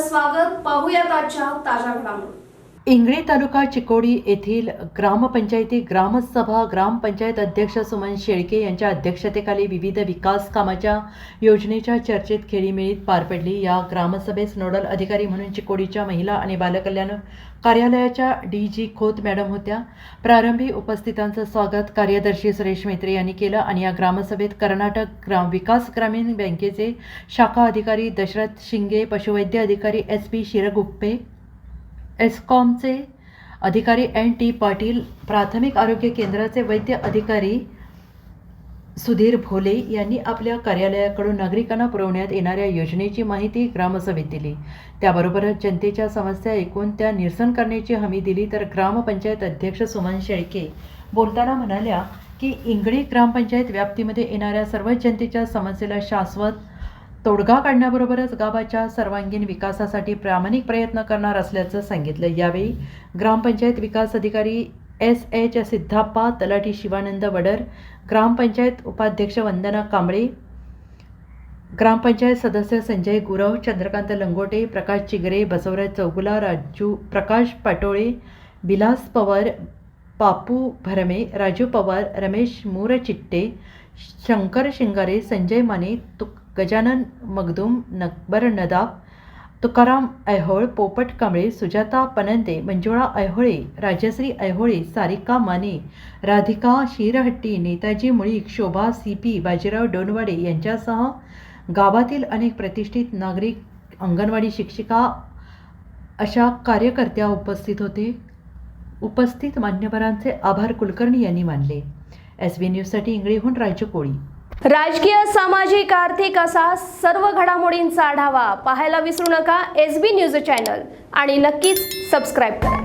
आपलं स्वागत. पाहूयात आजच्या ताज्या घडामोडी. इंगळे तालुका चिकोडी येथील ग्रामपंचायती ग्रामसभा ग्रामपंचायत अध्यक्ष सुमन शेळके यांच्या अध्यक्षतेखाली विविध विकास कामाच्या योजनेच्या चर्चेत खेळीमेळीत पार पडली. या ग्रामसभेस नोडल अधिकारी म्हणून चिकोडीच्या महिला आणि बालकल्याण कार्यालयाच्या DG खोत मॅडम होत्या. प्रारंभी उपस्थितांचं स्वागत कार्यदर्शी सुरेश मेत्रे यांनी केलं आणि या ग्रामसभेत कर्नाटक विकास ग्रामीण बँकेचे शाखा अधिकारी दशरथ शिंगे, पशुवैद्य अधिकारी SP शिरगुप्पे, एस्कॉमचे अधिकारी NT पाटील, प्राथमिक आरोग्य केंद्राचे वैद्य अधिकारी सुधीर भोले यांनी आपल्या कार्यालयाकडून नागरिकांना पुरवण्यात येणाऱ्या योजनेची माहिती ग्रामसभेत दिली. त्याबरोबरच जनतेच्या समस्या ऐकून त्या निरसन करण्याची हमी दिली. तर ग्रामपंचायत अध्यक्ष सुमन शेळके बोलताना म्हणाल्या की इंगळे ग्रामपंचायत व्याप्तीमध्ये येणाऱ्या सर्व जनतेच्या समस्येला शाश्वत तोडगा काढण्याबरोबरच गावाच्या सर्वांगीण विकासासाठी प्रामाणिक प्रयत्न करणार असल्याचं सांगितलं. यावेळी ग्रामपंचायत विकास अधिकारी SH सिद्धाप्पा, तलाठी शिवानंद वडर, ग्रामपंचायत उपाध्यक्ष वंदना कांबळे, ग्रामपंचायत सदस्य संजय गुरव, चंद्रकांत लंगोटे, प्रकाश चिगरे, बसवराज चौगुला, राजू प्रकाश पाटोळे, विलास पवार, पापू भरमे, राजू पवार, रमेश मूरचिट्टे, शंकर शिंगारे, संजय माने, गजानन मगदूम, नकबर नदाब, तुकाराम ऐहोळ, पोपट कांबळे, सुजाता पनंते, मंजुळा ऐहोळे, राजश्री ऐहोळे, सारिका माने, राधिका शिरहट्टी, नेताजी मुळीक, शोभा CP, बाजीराव डोनवाडे यांच्यासह गावातील अनेक प्रतिष्ठित नागरिक, अंगणवाडी शिक्षिका अशा कार्यकर्त्या उपस्थित होते. उपस्थित मान्यवरांचे आभार कुलकर्णी यांनी मानले. SB न्यूजसाठी इंगळेहून राजू कोळी. राजकीय, सामाजिक, आर्थिक असा सर्व घडामोडींचा आढावा पाहायला विसरू नका SB न्यूज चॅनल आणि नक्कीच सबस्क्राईब करा.